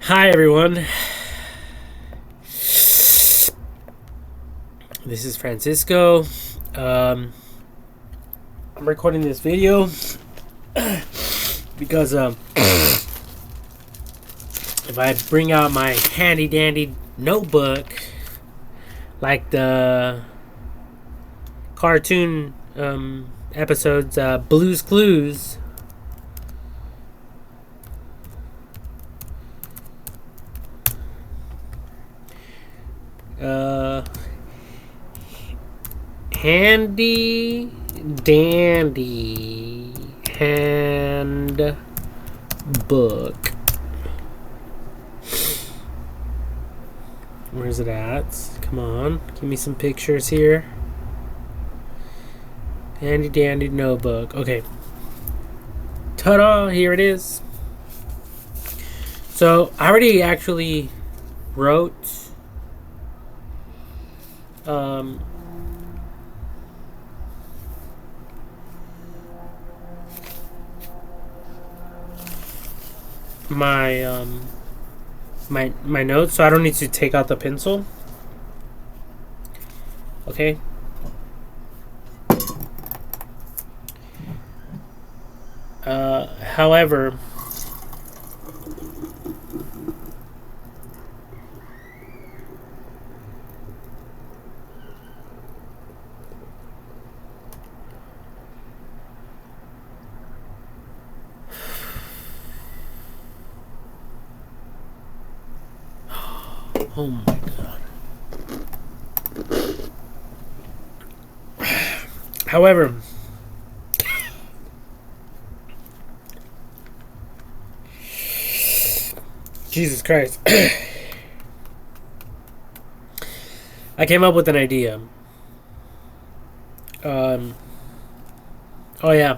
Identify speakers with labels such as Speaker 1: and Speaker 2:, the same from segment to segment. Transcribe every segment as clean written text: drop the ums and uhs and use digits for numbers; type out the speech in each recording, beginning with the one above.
Speaker 1: Hi everyone. This is Francisco. I'm recording this video because if I bring out my handy dandy notebook like the cartoon episodes Blue's Clues, handy dandy handbook. Where's it at? Come on, give me some pictures here. Handy dandy notebook. Okay. Ta-da! Here it is. So I already actually wrote my notes, so I don't need to take out the pencil. Okay. However, oh my god. However, Jesus Christ. I came up with an idea. Oh yeah.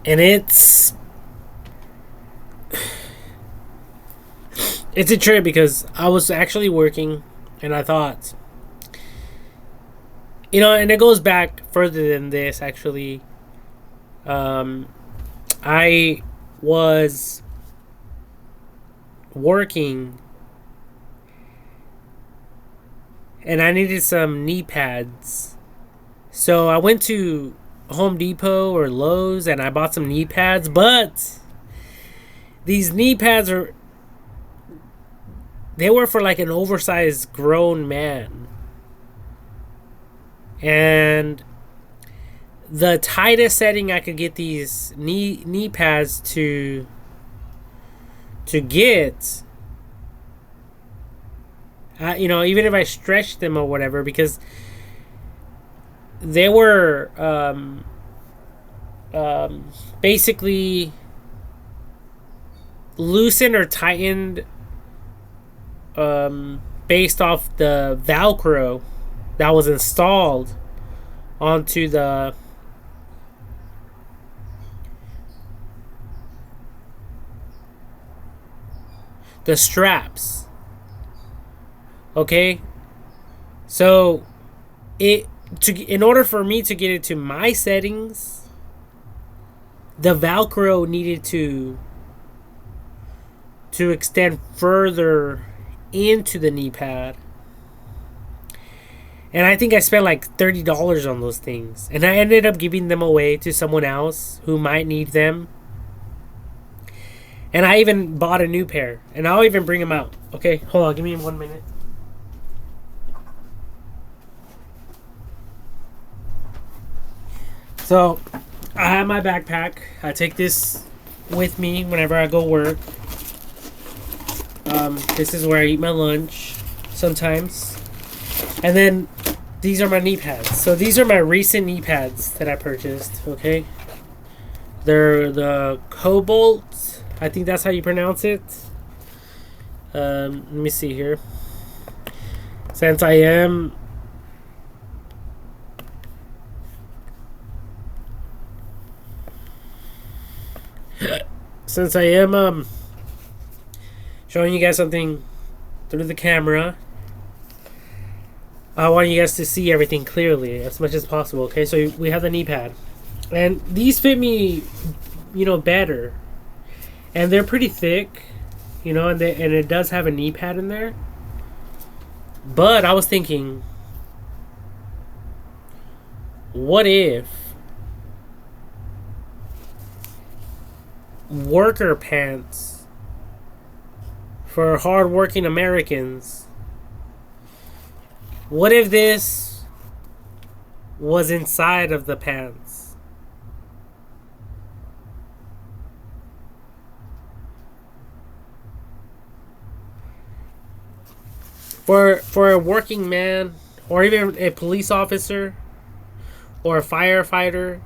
Speaker 1: And it's a trip because I was actually working and I thought, and it goes back further than this actually. I was working and I needed some knee pads. So I went to Home Depot or Lowe's and I bought some knee pads, but these knee pads they were for like an oversized grown man. And the tightest setting I could get these knee pads to get, even if I stretched them or whatever, because they were basically loosened or tightened based off the Velcro that was installed onto the straps. Okay, so in order for me to get it to my settings, the Velcro needed to extend further into the knee pad. And I think I spent like $30 on those things. And I ended up giving them away to someone else who might need them. And I even bought a new pair. And I'll even bring them out. Okay, hold on. Give me 1 minute. So, I have my backpack. I take this with me whenever I go work. This is where I eat my lunch sometimes. And then these are my knee pads. So these are my recent knee pads that I purchased. Okay, they're the Cobalt. I think that's how you pronounce it. Let me see here. Since I am showing you guys something through the camera, I want you guys to see everything clearly as much as possible. Okay, so we have the knee pad, and these fit me, better, and they're pretty thick. you know, and it does have a knee pad in there. But I was thinking, what if worker pants for hardworking Americans? What if this was inside of the pants? For a working man, or even a police officer, or a firefighter,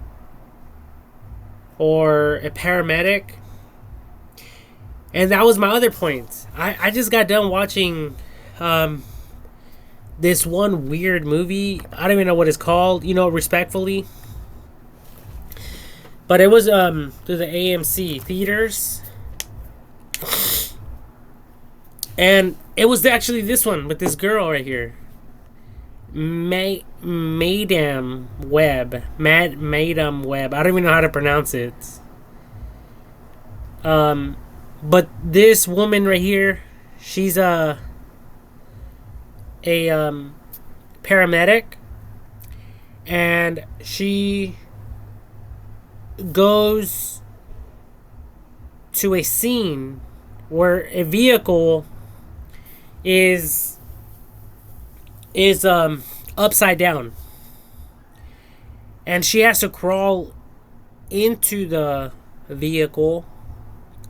Speaker 1: or a paramedic. And that was my other point. I just got done watching this one weird movie. I don't even know what it's called, you know, respectfully. But it was through the AMC theaters. And it was actually this one with this girl right here. Madam Web. Madam Web. I don't even know how to pronounce it. But this woman right here, she's a paramedic, and she goes to a scene where a vehicle is upside down, and she has to crawl into the vehicle.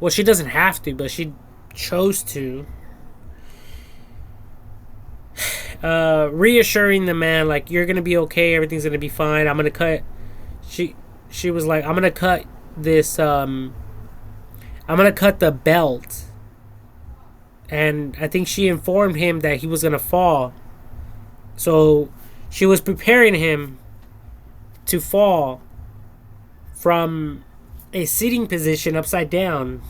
Speaker 1: Well, she doesn't have to, but she chose to. Reassuring the man, like, you're gonna be okay, everything's gonna be fine. I'm gonna cut. She was like, I'm gonna cut this. I'm gonna cut the belt. And I think she informed him that he was gonna fall. So she was preparing him to fall from a sitting position upside down,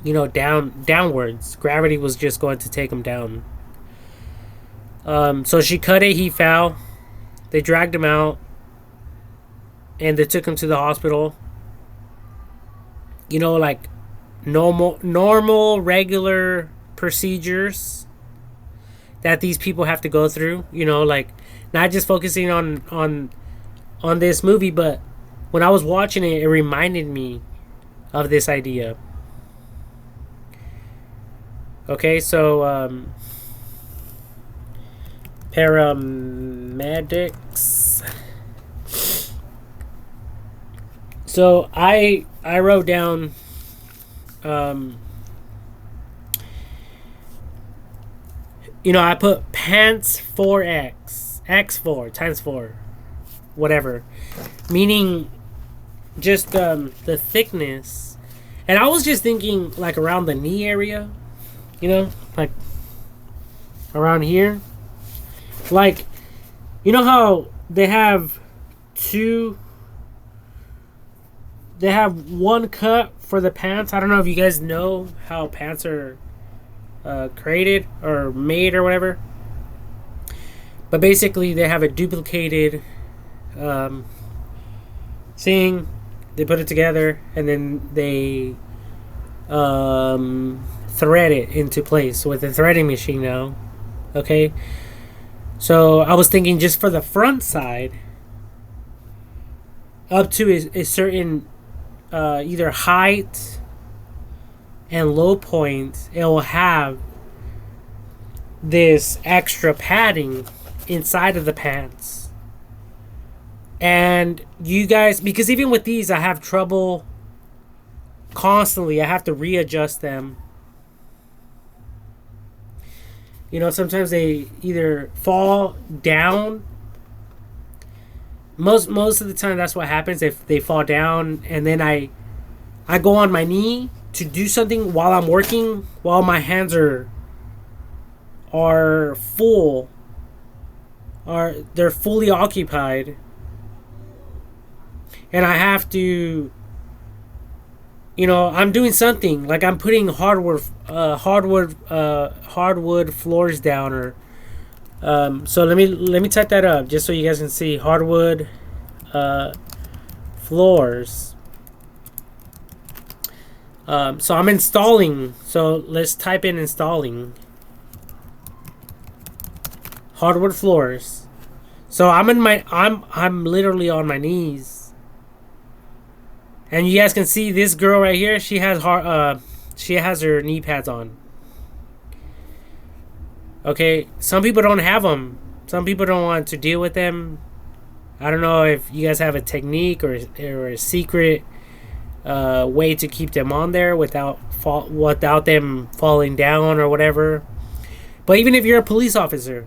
Speaker 1: you know, downwards. Gravity was just going to take him down. So she cut it. He fell. They dragged him out, and they took him to the hospital. You know, like normal regular procedures that these people have to go through. You know, like, not just focusing on this movie, but when I was watching it, it reminded me of this idea. Okay, so paramedics. So I wrote down you know, I put pants 4x, x4 times 4, whatever, meaning just the thickness. And I was just thinking, like, around the knee area, you know, like around here. Like, you know how they have one cut for the pants. I don't know if you guys know how pants are created or made or whatever. But basically, they have a duplicated thing. They put it together, and then they thread it into place with a threading machine now. Okay? So I was thinking, just for the front side, up to a certain either height and low point, it will have this extra padding inside of the pants. And you guys, because even with these, I have trouble constantly. I have to readjust them. You know, sometimes they either fall down. Most of the time, that's what happens. If they fall down, and then I go on my knee to do something while I'm working, while my hands are full, they're fully occupied, and I have to, you know, I'm doing something, like I'm putting hardwood floors down, or so let me type that up just so you guys can see. Hardwood floors. So I'm installing. So let's type in installing hardwood floors. So I'm literally on my knees, and you guys can see this girl right here. She has her knee pads on. Okay, some people don't have them. Some people don't want to deal with them. I don't know if you guys have a technique or a secret way to keep them on there without them falling down or whatever. But even if you're a police officer,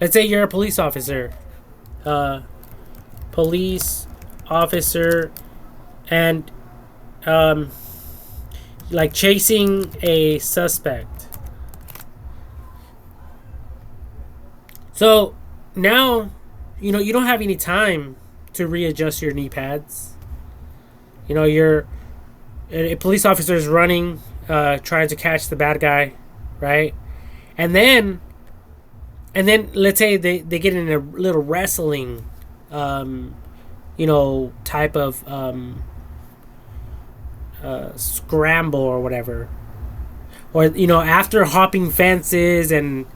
Speaker 1: let's say you're a police officer, and like chasing a suspect. So now, you know, you don't have any time to readjust your knee pads. You know, a police officer is running, trying to catch the bad guy, right? And then let's say they get in a little wrestling, type of scramble or whatever. Or, you know, after hopping fences and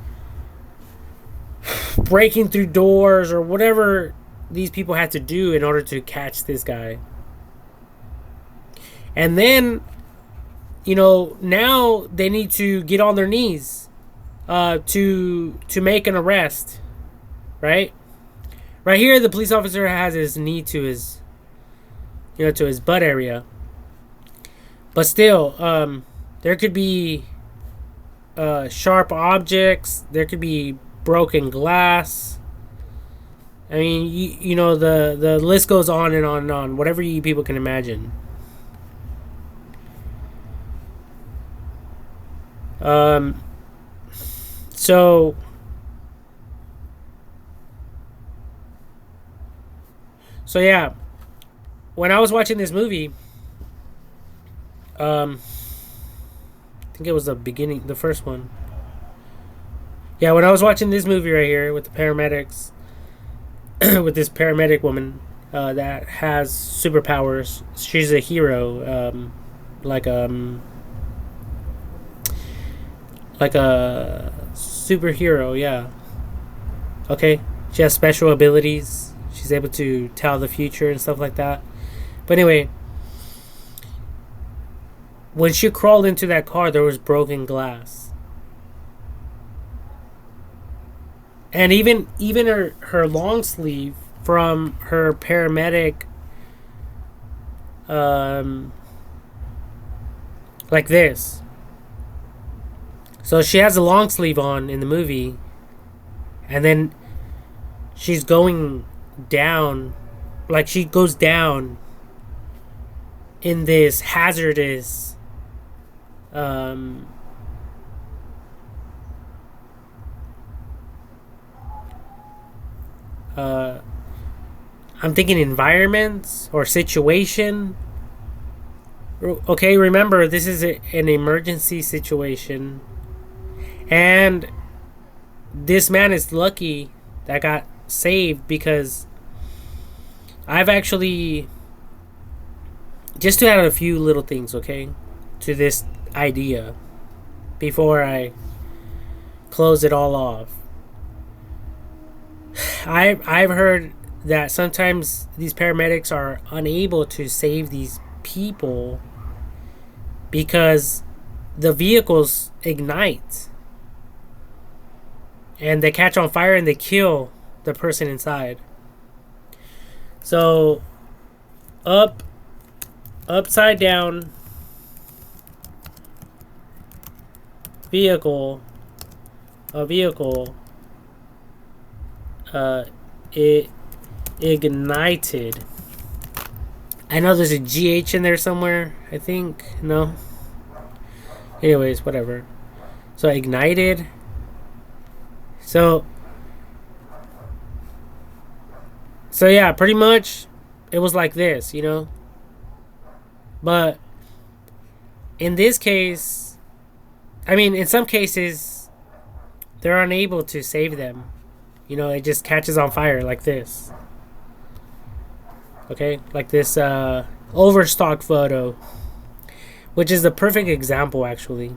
Speaker 1: breaking through doors or whatever these people had to do in order to catch this guy. And then, you know, now they need to get on their knees to make an arrest, right? Right here, the police officer has his knee to his butt area. But still, there could be sharp objects. There could be broken glass. I mean, you know, the list goes on and on and on. Whatever you people can imagine. So yeah, when I was watching this movie, I think it was the first one. Yeah, when I was watching this movie right here with the paramedics, with this paramedic woman that has superpowers, she's a hero, like a superhero, yeah. Okay, she has special abilities. She's able to tell the future and stuff like that. But anyway, when she crawled into that car, there was broken glass. And even her long sleeve from her paramedic, like this. So she has a long sleeve on in the movie, and then she's going down, like she goes down in this hazardous I'm thinking environments or situation. Okay, remember, this is an emergency situation. And this man is lucky that got saved, because I've actually just to add a few little things, okay, to this idea before I close it all off. I've heard that sometimes these paramedics are unable to save these people because the vehicles ignite and they catch on fire and they kill the person inside. So upside down vehicle it ignited. I know there's a GH in there somewhere, I think. No? Anyways, whatever. So ignited. So yeah, pretty much it was like this, you know? But in this case, I mean, in some cases, they're unable to save them. You know, it just catches on fire like this. Okay? Like this overstock photo. which is the perfect example, actually.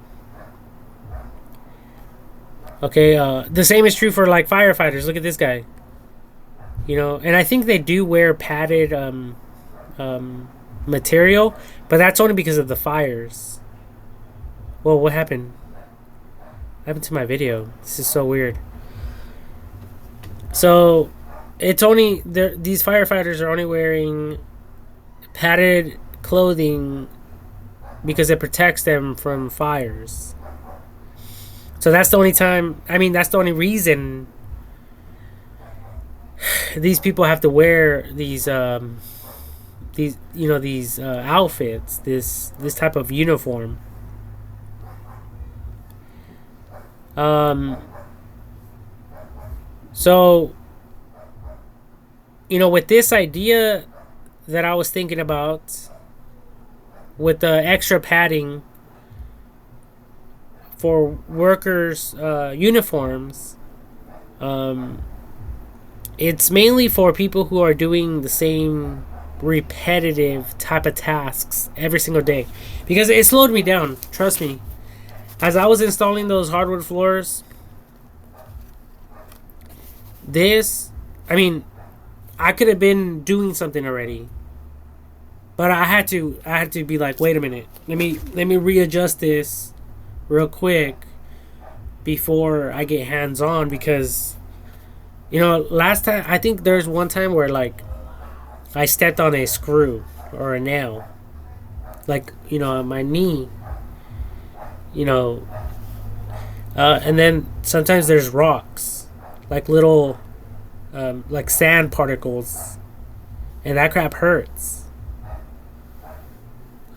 Speaker 1: Okay, the same is true for like firefighters. Look at this guy. You know, and I think they do wear padded material, but that's only because of the fires. Whoa, what happened? What happened to my video? This is so weird. So, it's only these firefighters are only wearing padded clothing because it protects them from fires. So that's the only time. I mean, that's the only reason these people have to wear these outfits, this type of uniform. So, with this idea that I was thinking about, with the extra padding for workers' uniforms, it's mainly for people who are doing the same repetitive type of tasks every single day, because it slowed me down. Trust me, as I was installing those hardwood floors, I could have been doing something already, but I had to be like, wait a minute, let me readjust this real quick before I get hands on, because last time, I think there's one time where like I stepped on a screw or a nail, like on my knee, and then sometimes there's rocks, like little like sand particles, and that crap hurts.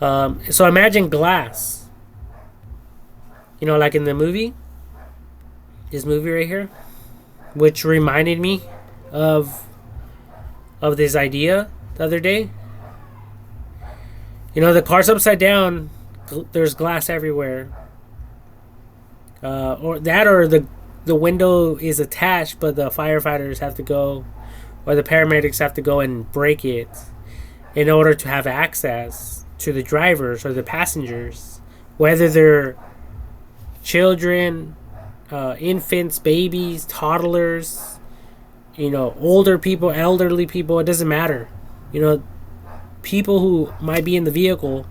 Speaker 1: So imagine glass, like in the movie, this movie right here, which reminded me of this idea the other day. The car's upside down, there's glass everywhere, or the window is attached, but the firefighters have to go, or the paramedics have to go and break it in order to have access to the drivers or the passengers, whether they're children, infants, babies, toddlers, older people, elderly people. It doesn't matter. People who might be in the vehicle,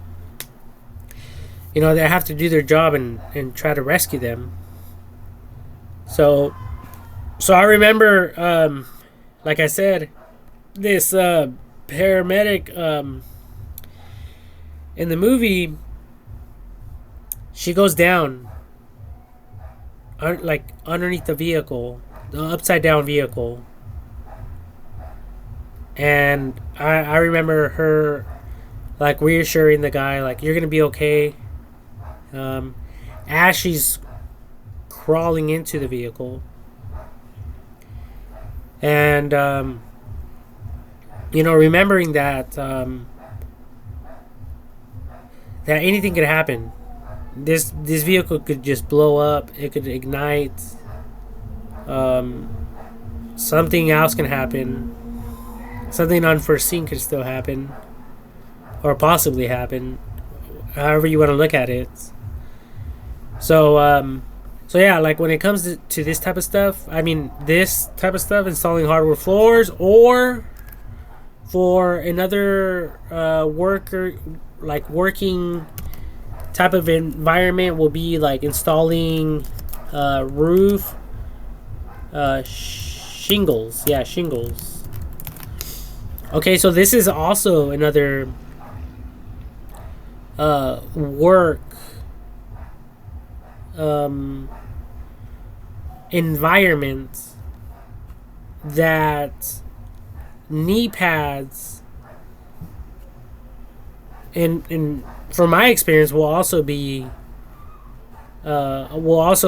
Speaker 1: they have to do their job and try to rescue them. So I remember, like I said, this paramedic in the movie, she goes down like underneath the vehicle, the upside down vehicle, and I remember her like reassuring the guy, like, you're gonna be okay, as she's crawling into the vehicle. And remembering that anything could happen. This vehicle could just blow up. It could ignite. Something else can happen. Something unforeseen could still happen, or possibly happen, however you want to look at it. So yeah, like when it comes to this type of stuff, installing hardwood floors, or for another working type of environment, will be like installing roof shingles. Yeah, shingles. Okay, so this is also another work environment that knee pads, and from my experience, will also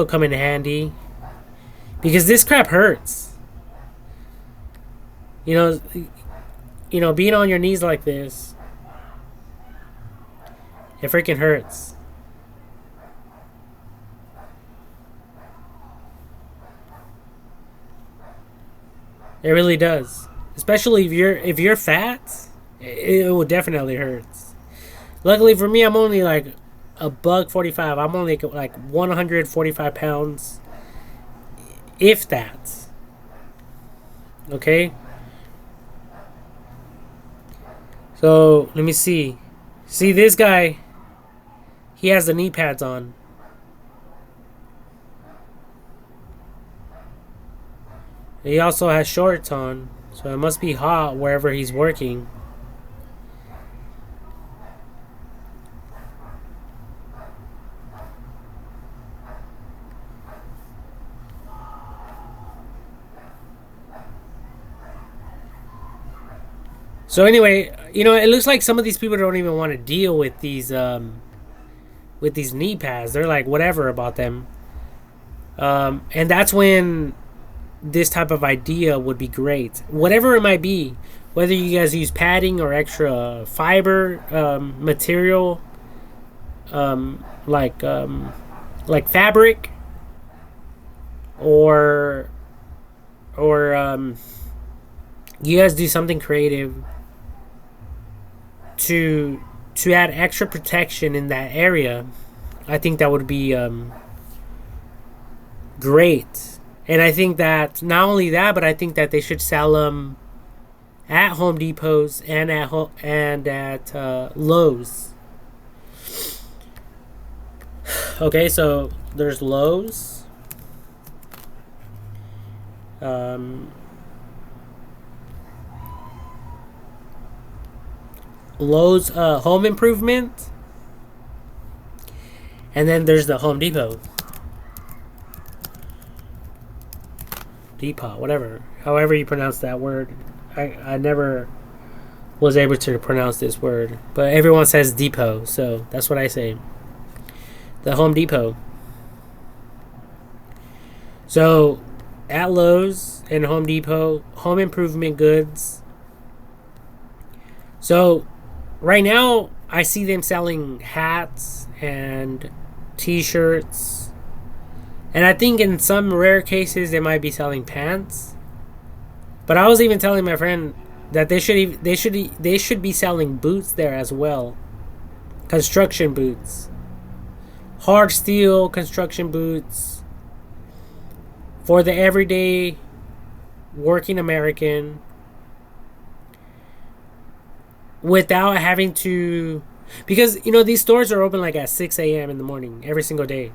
Speaker 1: come in handy, because this crap hurts. Being on your knees like this, it freaking hurts. It really does. Especially if you're fat, it will definitely hurt. Luckily for me, I'm only like a buck 45. I'm only like 145 pounds, if that. Okay. So let me see. See this guy. He has the knee pads on. He also has shorts on, so it must be hot wherever he's working. So anyway, it looks like some of these people don't even want to deal with these knee pads. They're like whatever about them. And that's when this type of idea would be great. Whatever it might be, whether you guys use padding or extra fiber material, like fabric, or you guys do something creative to add extra protection in that area. I think that would be great. And I think that not only that, but I think that they should sell them at Home Depots and at Lowe's. Okay, so there's Lowe's. Lowe's Home Improvement, and then there's the Home Depot. Depot, whatever, however you pronounce that word. I never was able to pronounce this word, but everyone says depot, so that's what I say. The Home Depot. So at Lowe's and Home Depot, home improvement goods. So right now I see them selling hats and t-shirts. And I think in some rare cases they might be selling pants. But I was even telling my friend that they should be selling boots there as well. Construction boots. Hard steel construction boots for the everyday working American, without having to, because these stores are open like at 6 a.m. in the morning every single day.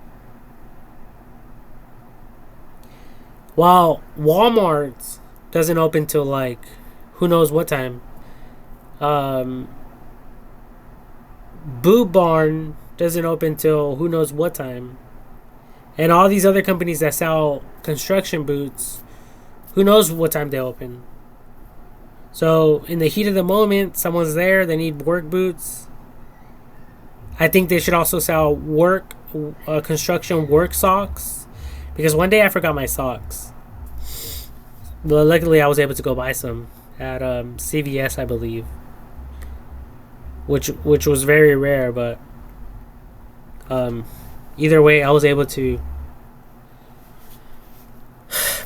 Speaker 1: While Walmart doesn't open till like who knows what time. Boot Barn doesn't open till who knows what time. And all these other companies that sell construction boots, who knows what time they open. So in the heat of the moment, someone's there, they need work boots. I think they should also sell construction work socks. Because one day I forgot my socks. But luckily I was able to go buy some at CVS, I believe. Which was very rare, but either way I was able to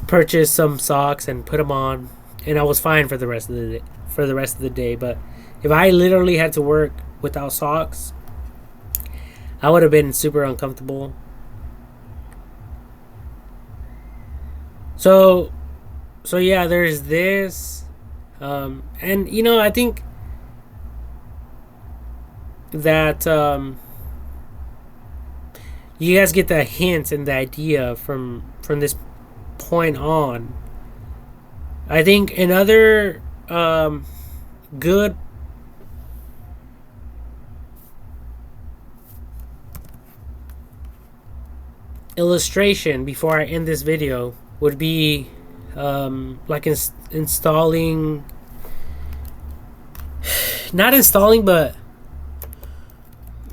Speaker 1: purchase some socks and put them on, and I was fine for the rest of the day. But if I literally had to work without socks, I would have been super uncomfortable. So yeah, there's this, and I think that you guys get the hint and the idea from this point on. I think another good illustration before I end this video would be like installing, not installing, but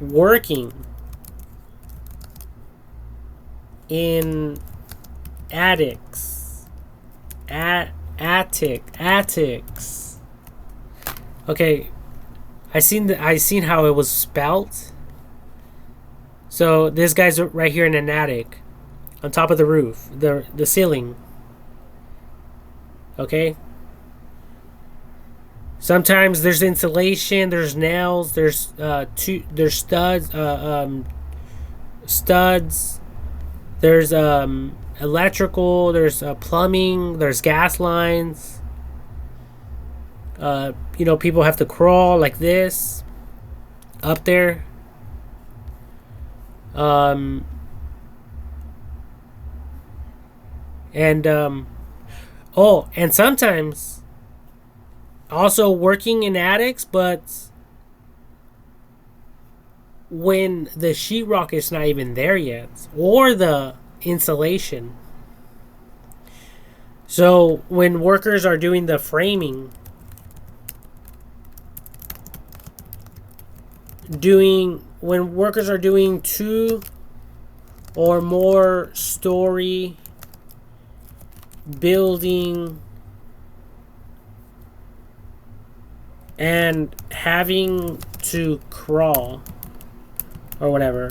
Speaker 1: working in attics. Okay, I seen how it was spelt. So this guy's right here in an attic, on top of the roof, the ceiling. Okay. Sometimes there's insulation, there's nails, there's studs, there's electrical, there's plumbing, there's gas lines. People have to crawl like this up there. And and sometimes also working in attics, but when the sheetrock is not even there yet, or the insulation. So when workers are doing the framing, when workers are doing 2 or more story building and having to crawl or whatever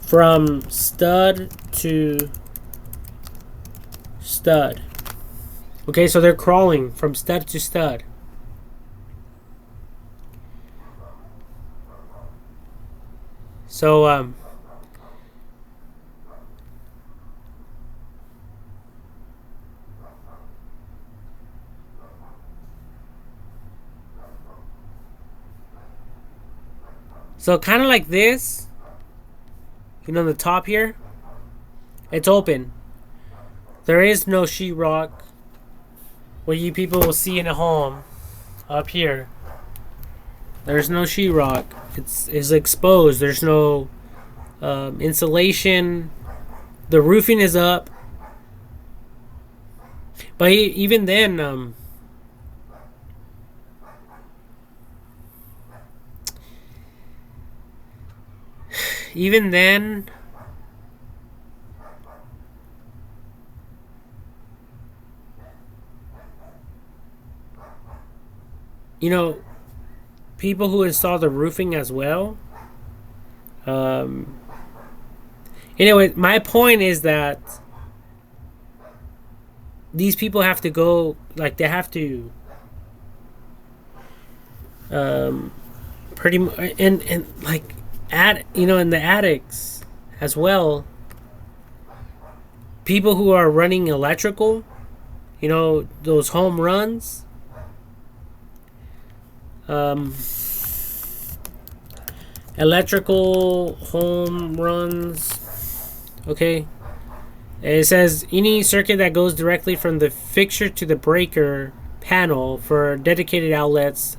Speaker 1: from stud to stud. Okay, so they're crawling from stud to stud. So so kind of like this, the top here, it's open. There is no sheetrock. What you people will see in a home up here, there's no sheetrock. It's exposed. There's no insulation. The roofing is up, but even then, even then, people who install the roofing as well. Anyway, my point is that these people have to go, like, they have to pretty much, and like, in the attics as well, people who are running electrical, those home runs, electrical home runs. Okay, it says any circuit that goes directly from the fixture to the breaker panel for dedicated outlets,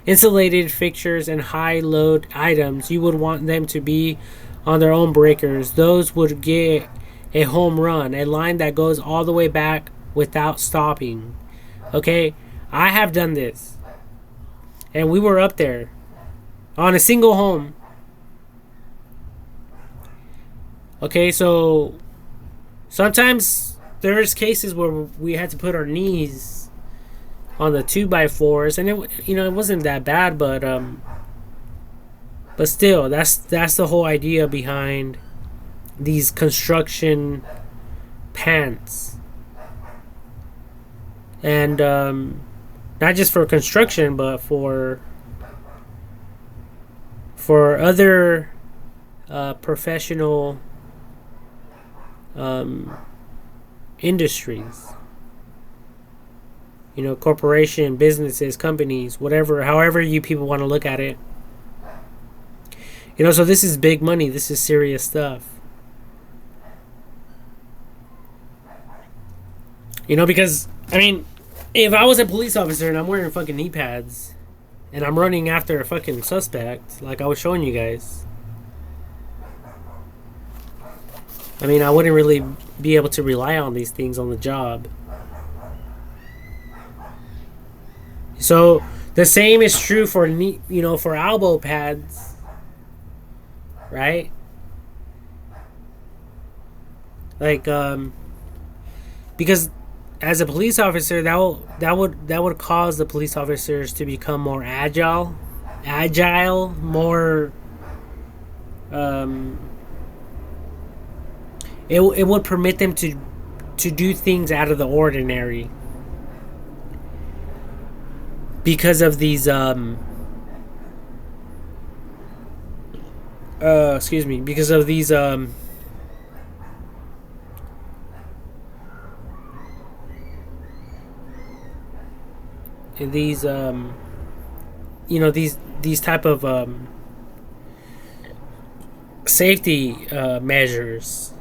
Speaker 1: insulated fixtures, and high load items, you would want them to be on their own breakers. Those would get a home run, a line that goes all the way back without stopping. Okay, I have done this, and we were up there on a single home. Okay, so sometimes there's cases where we had to put our knees on the 2x4s, and it wasn't that bad, but still, that's the whole idea behind these construction pants. And not just for construction, but for other professional industries. Corporation, businesses, companies, whatever, however you people want to look at it. So this is big money. This is serious stuff. Because, if I was a police officer and I'm wearing fucking knee pads and I'm running after a fucking suspect, like I was showing you guys, I wouldn't really be able to rely on these things on the job. So the same is true for knee, for elbow pads, right? Like, because as a police officer, that would cause the police officers to become more agile, more. It would permit them to do things out of the ordinary because of these because of these these type of safety measures.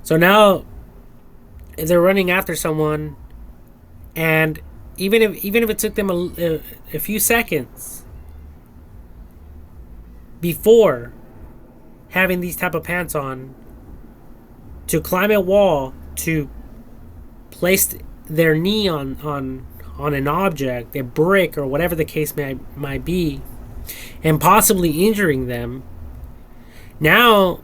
Speaker 1: So now they're running after someone, and even if it took them a few seconds before having these type of pants on to climb a wall, to place their knee on an object, a brick or whatever the case might be, and possibly injuring them, now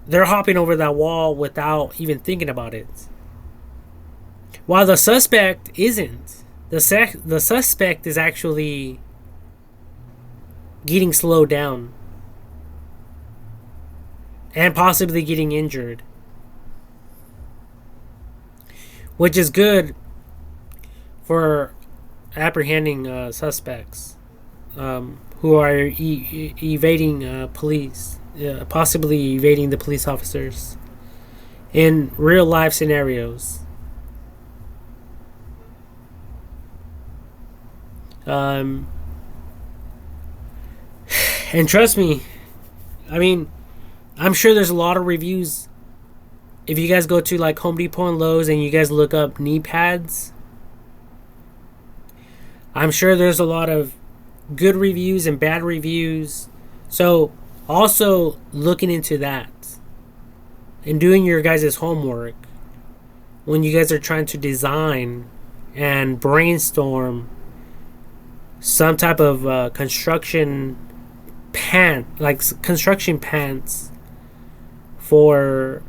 Speaker 1: they're hopping over that wall without even thinking about it. While the suspect isn't. The suspect is actually getting slowed down and possibly getting injured, which is good for apprehending suspects who are evading police, possibly evading the police officers in real life scenarios. And trust me, I mean, I'm sure there's a lot of reviews. If you guys go to like Home Depot and Lowe's and you guys look up knee pads, I'm sure there's a lot of good reviews and bad reviews. So also looking into that and doing your guys' homework when you guys are trying to design and brainstorm some type of construction construction pants for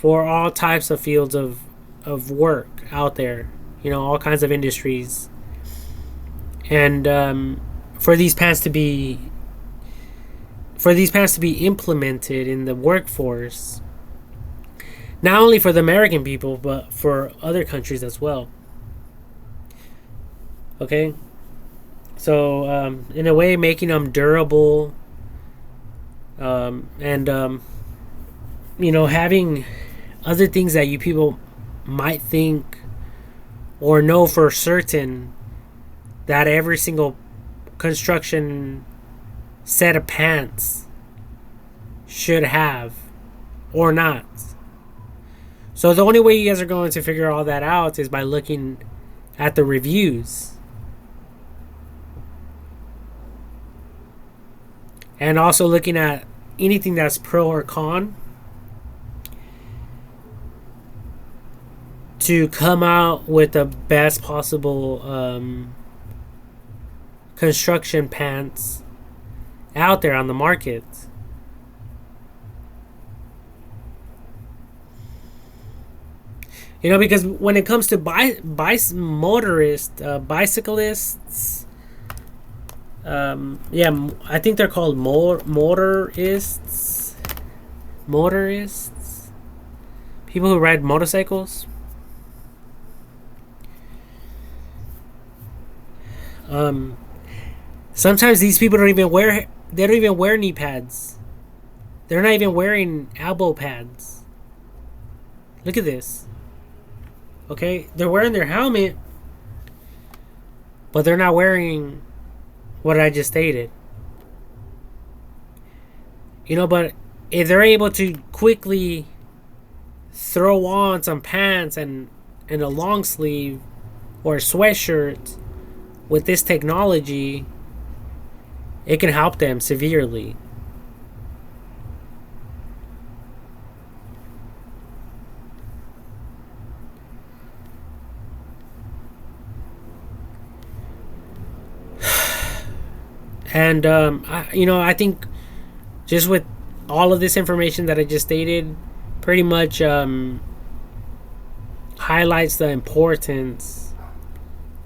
Speaker 1: all types of fields of work out there, all kinds of industries. And for these pants to be implemented in the workforce, not only for the American people but for other countries as well. Okay, so in a way, making them durable, and having other things that you people might think or know for certain that every single construction set of pants should have or not. So the only way you guys are going to figure all that out is by looking at the reviews. And also looking at anything that's pro or con to come out with the best possible construction pants out there on the market. Because when it comes to bicyclists, I think they're called motorists. People who ride motorcycles. Sometimes these people don't even wear knee pads. They're not even wearing elbow pads. Look at this. Okay, they're wearing their helmet, but they're not wearing what I just stated. But if they're able to quickly throw on some pants and a long sleeve or a sweatshirt with this technology, it can help them severely. And I think just with all of this information that I just stated, pretty much highlights the importance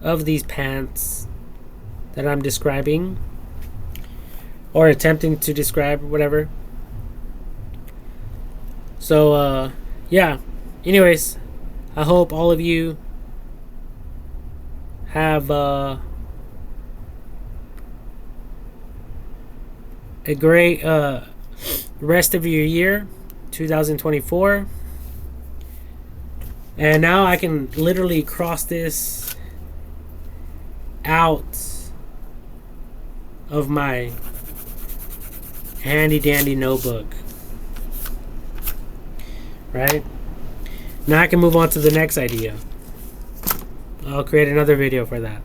Speaker 1: of these pants that I'm describing. or attempting to describe, whatever. So, yeah. Anyways, I hope all of you have a great rest of your year, 2024. And now I can literally cross this out of my handy dandy notebook. Right? Now I can move on to the next idea. I'll create another video for that.